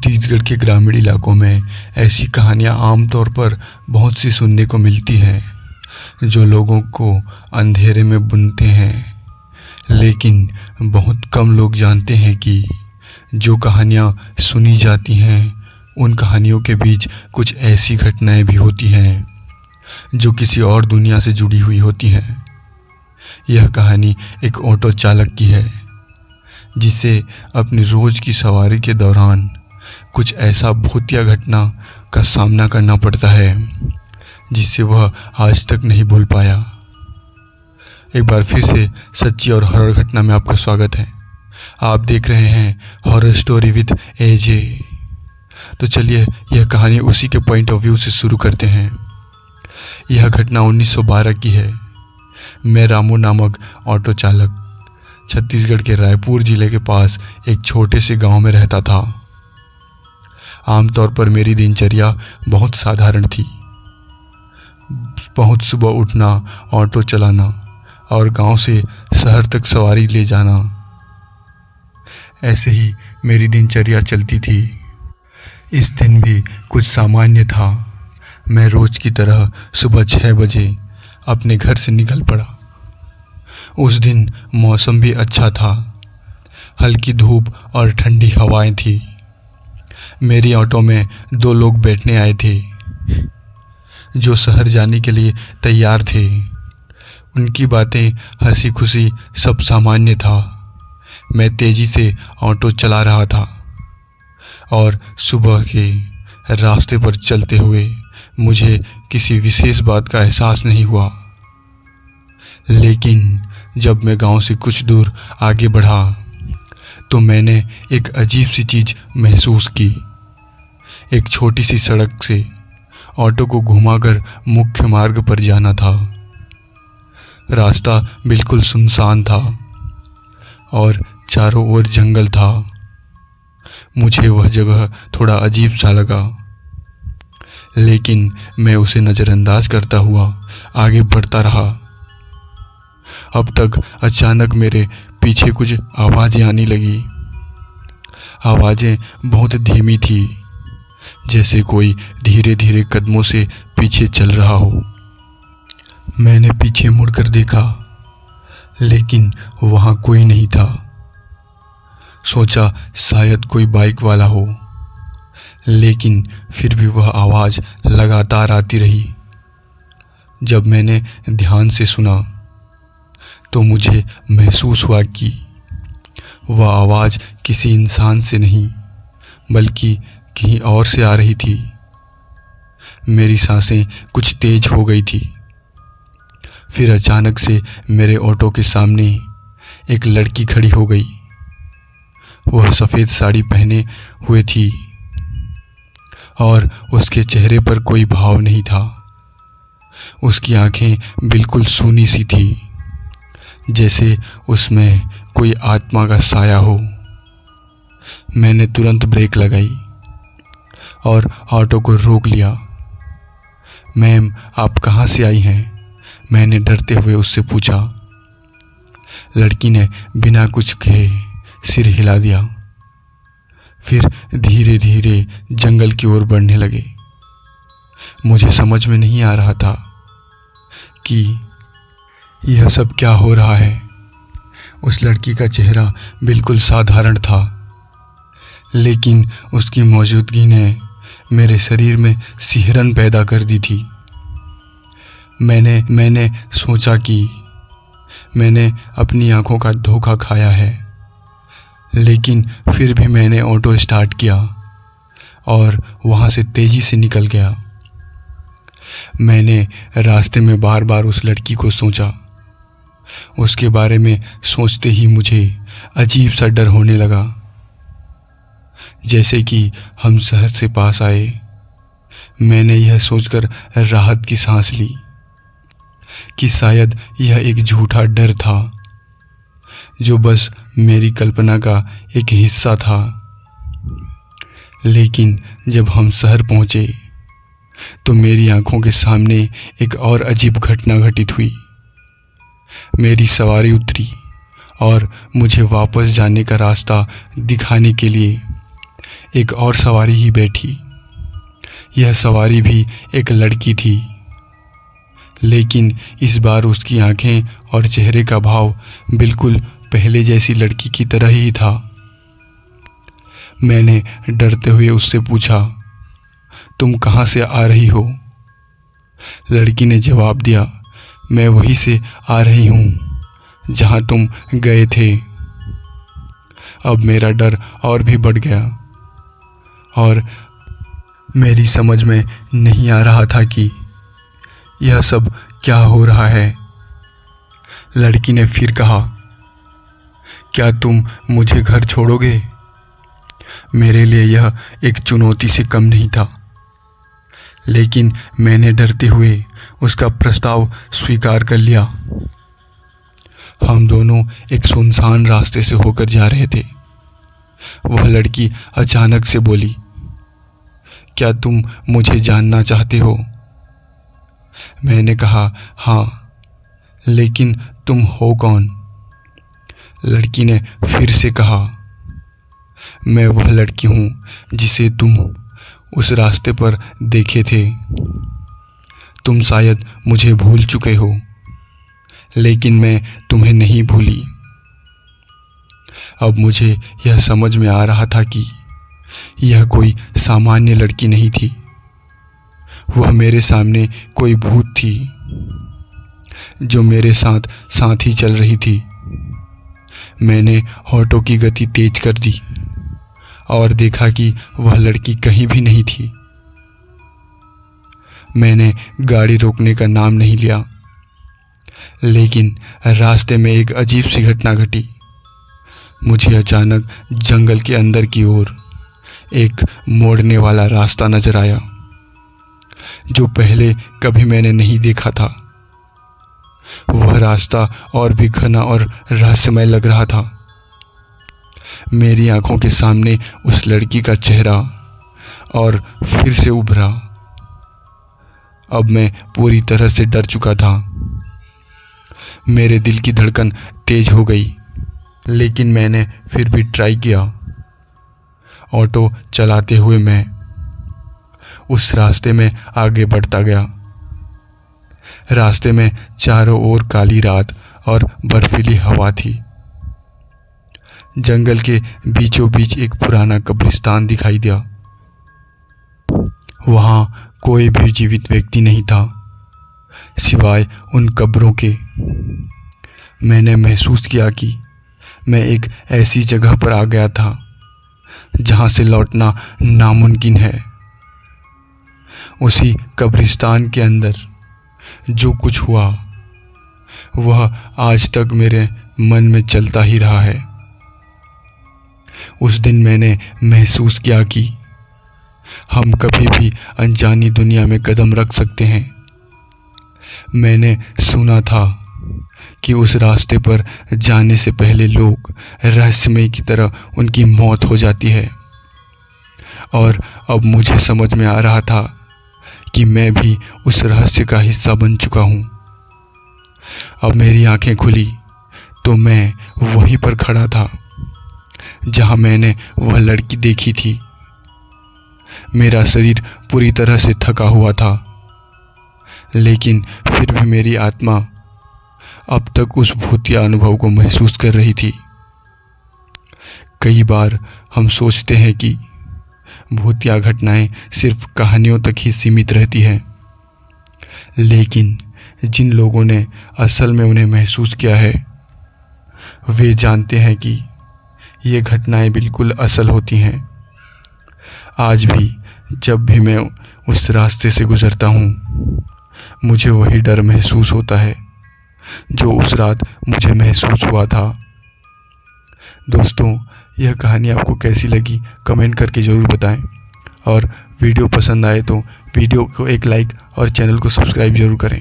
छत्तीसगढ़ के ग्रामीण इलाकों में ऐसी कहानियाँ आमतौर पर बहुत सी सुनने को मिलती हैं जो लोगों को अंधेरे में बुनते हैं, लेकिन बहुत कम लोग जानते हैं कि जो कहानियाँ सुनी जाती हैं उन कहानियों के बीच कुछ ऐसी घटनाएं भी होती हैं जो किसी और दुनिया से जुड़ी हुई होती हैं। यह कहानी एक ऑटो चालक की है जिसे अपनी रोज़ की सवारी के दौरान कुछ ऐसा भूतिया घटना का सामना करना पड़ता है जिससे वह आज तक नहीं भूल पाया। एक बार फिर से सच्ची और हॉरर घटना में आपका स्वागत है। आप देख रहे हैं हॉरर स्टोरी विद एजे। तो चलिए यह कहानी उसी के पॉइंट ऑफ व्यू से शुरू करते हैं। यह घटना 1912 की है। मैं रामू नामक ऑटो चालक छत्तीसगढ़ के रायपुर ज़िले के पास एक छोटे से गांव में रहता था। आमतौर पर मेरी दिनचर्या बहुत साधारण थी। बहुत सुबह उठना, ऑटो चलाना और गांव से शहर तक सवारी ले जाना, ऐसे ही मेरी दिनचर्या चलती थी। इस दिन भी कुछ सामान्य था। मैं रोज़ की तरह सुबह 6 बजे अपने घर से निकल पड़ा। उस दिन मौसम भी अच्छा था। हल्की धूप और ठंडी हवाएं थी। मेरी ऑटो में 2 लोग बैठने आए थे जो शहर जाने के लिए तैयार थे। उनकी बातें, हंसी खुशी सब सामान्य था। मैं तेज़ी से ऑटो चला रहा था और सुबह के रास्ते पर चलते हुए मुझे किसी विशेष बात का एहसास नहीं हुआ। लेकिन जब मैं गांव से कुछ दूर आगे बढ़ा तो मैंने एक अजीब सी चीज़ महसूस की। एक छोटी सी सड़क से ऑटो को घुमाकर मुख्य मार्ग पर जाना था। रास्ता बिल्कुल सुनसान था और चारों ओर जंगल था। मुझे वह जगह थोड़ा अजीब सा लगा, लेकिन मैं उसे नज़रअंदाज करता हुआ आगे बढ़ता रहा। अब तक अचानक मेरे पीछे कुछ आवाज़ें आने लगी। आवाज़ें बहुत धीमी थी, जैसे कोई धीरे धीरे कदमों से पीछे चल रहा हो। मैंने पीछे मुड़कर देखा, लेकिन वहाँ कोई नहीं था। सोचा शायद कोई बाइक वाला हो, लेकिन फिर भी वह आवाज़ लगातार आती रही। जब मैंने ध्यान से सुना तो मुझे महसूस हुआ कि वह आवाज़ किसी इंसान से नहीं बल्कि कहीं और से आ रही थी। मेरी सांसें कुछ तेज हो गई थी। फिर अचानक से मेरे ऑटो के सामने एक लड़की खड़ी हो गई। वह सफ़ेद साड़ी पहने हुए थी और उसके चेहरे पर कोई भाव नहीं था। उसकी आंखें बिल्कुल सूनी सी थी, जैसे उसमें कोई आत्मा का साया हो। मैंने तुरंत ब्रेक लगाई और ऑटो को रोक लिया। मैम, आप कहाँ से आई हैं? मैंने डरते हुए उससे पूछा। लड़की ने बिना कुछ कहे सिर हिला दिया। फिर धीरे धीरे जंगल की ओर बढ़ने लगे। मुझे समझ में नहीं आ रहा था कि यह सब क्या हो रहा है। उस लड़की का चेहरा बिल्कुल साधारण था, लेकिन उसकी मौजूदगी ने मेरे शरीर में सिहरन पैदा कर दी थी। मैंने सोचा कि मैंने अपनी आंखों का धोखा खाया है, लेकिन फिर भी मैंने ऑटो स्टार्ट किया और वहाँ से तेज़ी से निकल गया। मैंने रास्ते में बार बार उस लड़की को सोचा। उसके बारे में सोचते ही मुझे अजीब सा डर होने लगा, जैसे कि हम शहर से पास आए। मैंने यह सोचकर राहत की सांस ली कि शायद यह एक झूठा डर था जो बस मेरी कल्पना का एक हिस्सा था। लेकिन जब हम शहर पहुँचे तो मेरी आंखों के सामने एक और अजीब घटना घटित हुई। मेरी सवारी उतरी और मुझे वापस जाने का रास्ता दिखाने के लिए एक और सवारी ही बैठी। यह सवारी भी एक लड़की थी, लेकिन इस बार उसकी आंखें और चेहरे का भाव बिल्कुल पहले जैसी लड़की की तरह ही था। मैंने डरते हुए उससे पूछा, तुम कहाँ से आ रही हो? लड़की ने जवाब दिया, मैं वहीं से आ रही हूँ जहाँ तुम गए थे। अब मेरा डर और भी बढ़ गया और मेरी समझ में नहीं आ रहा था कि यह सब क्या हो रहा है। लड़की ने फिर कहा, क्या तुम मुझे घर छोड़ोगे? मेरे लिए यह एक चुनौती से कम नहीं था, लेकिन मैंने डरते हुए उसका प्रस्ताव स्वीकार कर लिया। हम दोनों एक सुनसान रास्ते से होकर जा रहे थे। वह लड़की अचानक से बोली, क्या तुम मुझे जानना चाहते हो? मैंने कहा, हाँ, लेकिन तुम हो कौन? लड़की ने फिर से कहा, मैं वह लड़की हूँ जिसे तुम उस रास्ते पर देखे थे। तुम शायद मुझे भूल चुके हो, लेकिन मैं तुम्हें नहीं भूली। अब मुझे यह समझ में आ रहा था कि यह कोई सामान्य लड़की नहीं थी। वह मेरे सामने कोई भूत थी जो मेरे साथ साथ ही चल रही थी। मैंने ऑटो की गति तेज कर दी और देखा कि वह लड़की कहीं भी नहीं थी। मैंने गाड़ी रोकने का नाम नहीं लिया, लेकिन रास्ते में एक अजीब सी घटना घटी। मुझे अचानक जंगल के अंदर की ओर एक मोड़ने वाला रास्ता नजर आया, जो पहले कभी मैंने नहीं देखा था। वह रास्ता और भी घना और रहस्यमय लग रहा था। मेरी आंखों के सामने उस लड़की का चेहरा और फिर से उभरा। अब मैं पूरी तरह से डर चुका था। मेरे दिल की धड़कन तेज हो गई, लेकिन मैंने फिर भी ट्राई किया। ऑटो चलाते हुए मैं उस रास्ते में आगे बढ़ता गया। रास्ते में चारों ओर काली रात और बर्फीली हवा थी। जंगल के बीचों बीच एक पुराना कब्रिस्तान दिखाई दिया। वहाँ कोई भी जीवित व्यक्ति नहीं था, सिवाय उन कब्रों के। मैंने महसूस किया कि मैं एक ऐसी जगह पर आ गया था जहाँ से लौटना नामुमकिन है। उसी कब्रिस्तान के अंदर जो कुछ हुआ वह आज तक मेरे मन में चलता ही रहा है। उस दिन मैंने महसूस किया कि हम कभी भी अनजानी दुनिया में कदम रख सकते हैं। मैंने सुना था कि उस रास्ते पर जाने से पहले लोग रहस्यमय की तरह उनकी मौत हो जाती है, और अब मुझे समझ में आ रहा था कि मैं भी उस रहस्य का हिस्सा बन चुका हूँ। अब मेरी आंखें खुली तो मैं वहीं पर खड़ा था जहाँ मैंने वह लड़की देखी थी। मेरा शरीर पूरी तरह से थका हुआ था, लेकिन फिर भी मेरी आत्मा अब तक उस भूतिया अनुभव को महसूस कर रही थी। कई बार हम सोचते हैं कि भूतिया घटनाएं सिर्फ कहानियों तक ही सीमित रहती हैं, लेकिन जिन लोगों ने असल में उन्हें महसूस किया है वे जानते हैं कि ये घटनाएं बिल्कुल असल होती हैं। आज भी जब भी मैं उस रास्ते से गुजरता हूँ, मुझे वही डर महसूस होता है जो उस रात मुझे महसूस हुआ था। दोस्तों, यह कहानी आपको कैसी लगी कमेंट करके ज़रूर बताएं, और वीडियो पसंद आए तो वीडियो को एक लाइक और चैनल को सब्सक्राइब ज़रूर करें।